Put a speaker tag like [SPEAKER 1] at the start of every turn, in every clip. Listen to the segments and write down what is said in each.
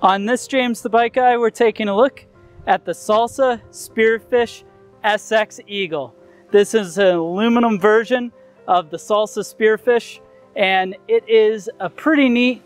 [SPEAKER 1] On this James the Bike Guy, we're taking a look at the Salsa Spearfish SX Eagle. This is an aluminum version of the Salsa Spearfish, and it is a pretty neat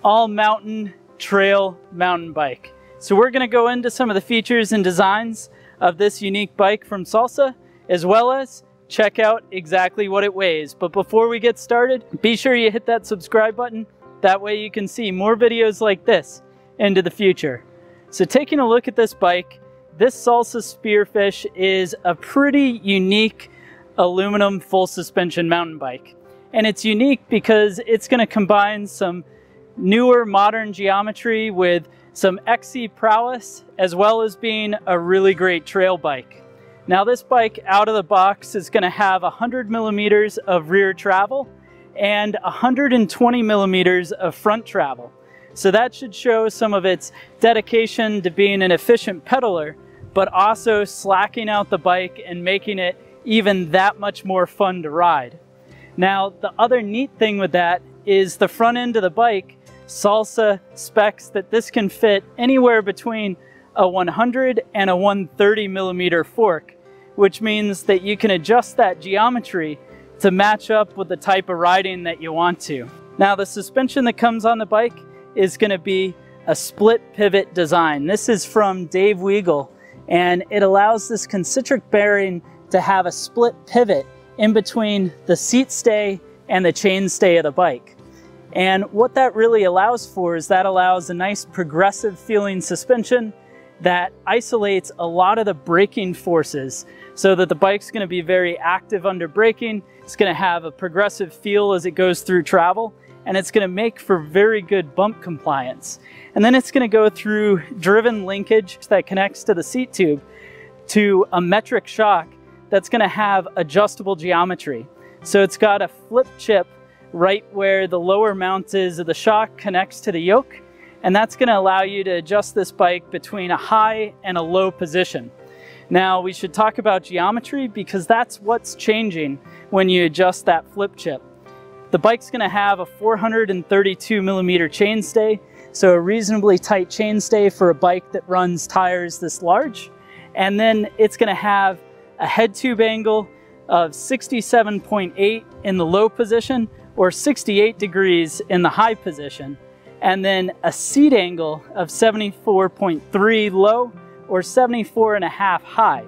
[SPEAKER 1] all-mountain trail mountain bike. So we're going to go into some of the features and designs of this unique bike from Salsa, as well as check out exactly what it weighs. But before we get started, be sure you hit that subscribe button. That way you can see more videos like this into the future. So taking a look at this bike, this Salsa Spearfish is a pretty unique aluminum full suspension mountain bike. And it's unique because it's going to combine some newer modern geometry with some XC prowess, as well as being a really great trail bike. Now this bike out of the box is going to have 100 millimeters of rear travel and 120 millimeters of front travel. So that should show some of its dedication to being an efficient pedaler, but also slacking out the bike and making it even that much more fun to ride. Now, the other neat thing with that is the front end of the bike. Salsa specs that this can fit anywhere between a 100 and a 130 millimeter fork, which means that you can adjust that geometry to match up with the type of riding that you want to. Now, the suspension that comes on the bike is going to be a split pivot design. This is from Dave Weagle, and it allows this concentric bearing to have a split pivot in between the seat stay and the chain stay of the bike. And what that really allows for is that allows a nice progressive feeling suspension that isolates a lot of the braking forces so that the bike's going to be very active under braking. It's going to have a progressive feel as it goes through travel, and it's going to make for very good bump compliance. And then it's going to go through driven linkage that connects to the seat tube to a metric shock that's going to have adjustable geometry. So it's got a flip chip right where the lower mount is of the shock connects to the yoke, and that's going to allow you to adjust this bike between a high and a low position. Now we should talk about geometry because that's what's changing when you adjust that flip chip. The bike's going to have a 432 millimeter chainstay, so a reasonably tight chainstay for a bike that runs tires this large. And then it's going to have a head tube angle of 67.8 in the low position or 68 degrees in the high position. And then a seat angle of 74.3 low or 74.5 high,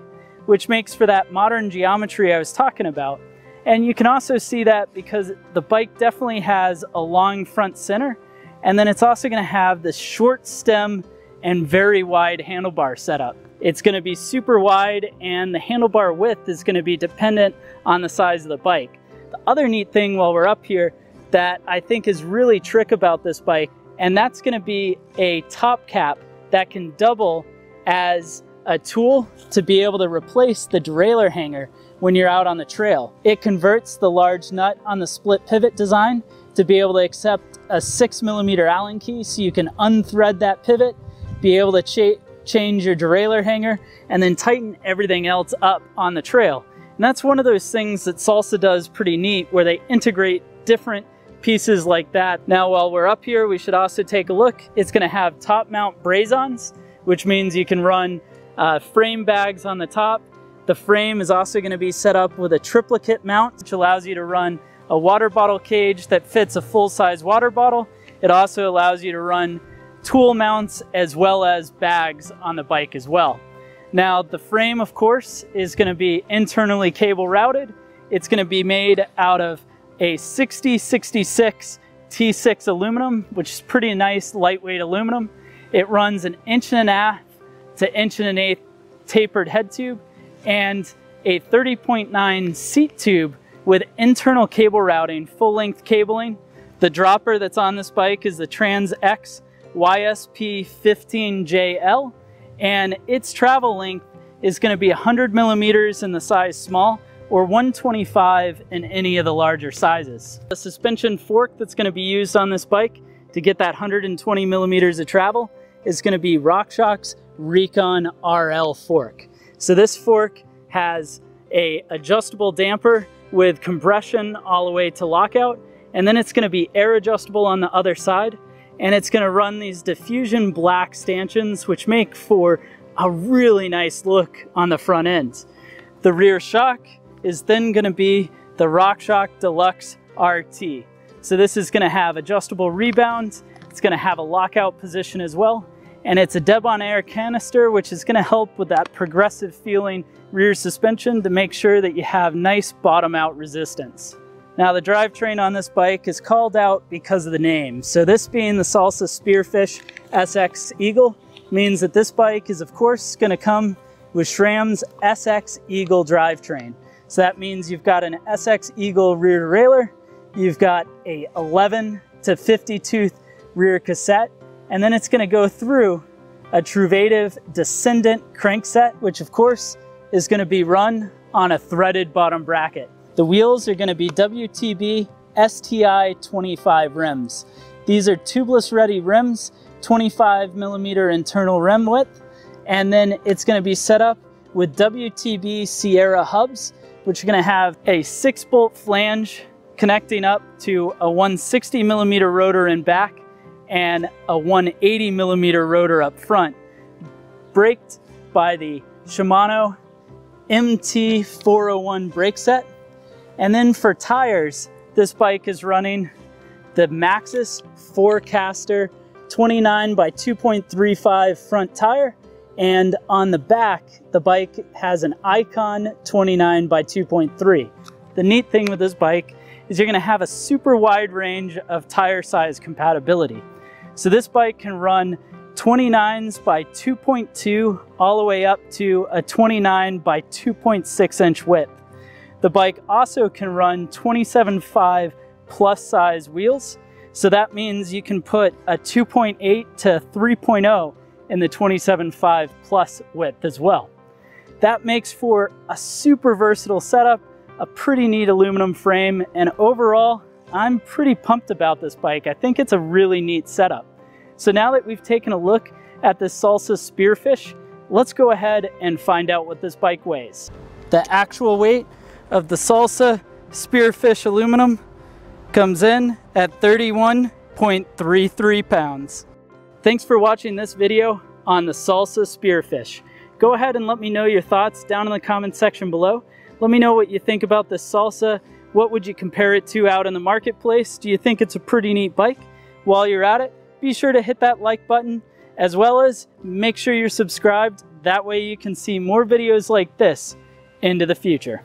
[SPEAKER 1] which makes for that modern geometry I was talking about. And you can also see that because the bike definitely has a long front center, and then it's also going to have this short stem and very wide handlebar setup. It's going to be super wide, and the handlebar width is going to be dependent on the size of the bike. The other neat thing while we're up here that I think is really trick about this bike, and that's going to be a top cap that can double as a tool to be able to replace the derailleur hanger when you're out on the trail. It converts the large nut on the split pivot design to be able to accept a 6 millimeter Allen key, so you can unthread that pivot, be able to change your derailleur hanger, and then tighten everything else up on the trail. And that's one of those things that Salsa does pretty neat, where they integrate different pieces like that. Now while we're up here, we should also take a look. It's going to have top mount braze-ons, which means you can run frame bags on the top. The frame is also going to be set up with a triplicate mount, which allows you to run a water bottle cage that fits a full-size water bottle. It also allows you to run tool mounts as well as bags on the bike as well. Now the frame, of course, is going to be internally cable routed. It's going to be made out of a 6066 T6 aluminum, which is pretty nice lightweight aluminum. It runs an 1.5 to 1.125 tapered head tube and a 30.9 seat tube with internal cable routing, full length cabling. The dropper that's on this bike is the Trans X YSP15JL, and its travel length is going to be 100 millimeters in the size small or 125 in any of the larger sizes. The suspension fork that's going to be used on this bike to get that 120 millimeters of travel is going to be Rockshox Recon RL fork. So this fork has a adjustable damper with compression all the way to lockout, and then it's going to be air adjustable on the other side. and it's going to run these diffusion black stanchions, which make for a really nice look on the front end. The rear shock is then going to be the Rockshox Deluxe RT. So this is going to have adjustable rebound, it's going to have a lockout position as well, and it's a Debon air canister, which is going to help with that progressive feeling rear suspension to make sure that you have nice bottom out resistance. Now the drivetrain on this bike is called out because of the name. So this being the Salsa Spearfish SX Eagle means that this bike is of course going to come with SRAM's SX Eagle drivetrain. So that means you've got an SX Eagle rear derailleur, you've got a 11 to 50 tooth rear cassette, and then it's going to go through a Truvativ Descendent crankset, which of course is going to be run on a threaded bottom bracket. The wheels are going to be WTB STI 25 rims. These are tubeless ready rims, 25mm internal rim width, and then it's going to be set up with WTB Sierra hubs, which are going to have a 6-bolt flange connecting up to a 160mm rotor in back and a 180mm rotor up front, braked by the Shimano MT401 brake set. And then for tires, this bike is running the Maxxis 4Caster 29 by 2.35 front tire, and on the back, the bike has an Icon 29 by 2.3. The neat thing with this bike is you're going to have a super wide range of tire size compatibility. So this bike can run 29s by 2.2 all the way up to a 29 by 2.6 inch width. The bike also can run 27.5 plus size wheels. So that means you can put a 2.8 to 3.0 in the 27.5 plus width as well. That makes for a super versatile setup, a pretty neat aluminum frame, and overall, I'm pretty pumped about this bike. I think it's a really neat setup. So now that we've taken a look at this Salsa Spearfish, let's go ahead and find out what this bike weighs. The actual weight of the Salsa Spearfish aluminum comes in at 31.33 pounds. Thanks for watching this video on the Salsa Spearfish. Go ahead and let me know your thoughts down in the comment section below. Let me know what you think about this Salsa. What would you compare it to out in the marketplace? Do you think it's a pretty neat bike? While you're at it, be sure to hit that like button, as well as make sure you're subscribed. That way you can see more videos like this into the future.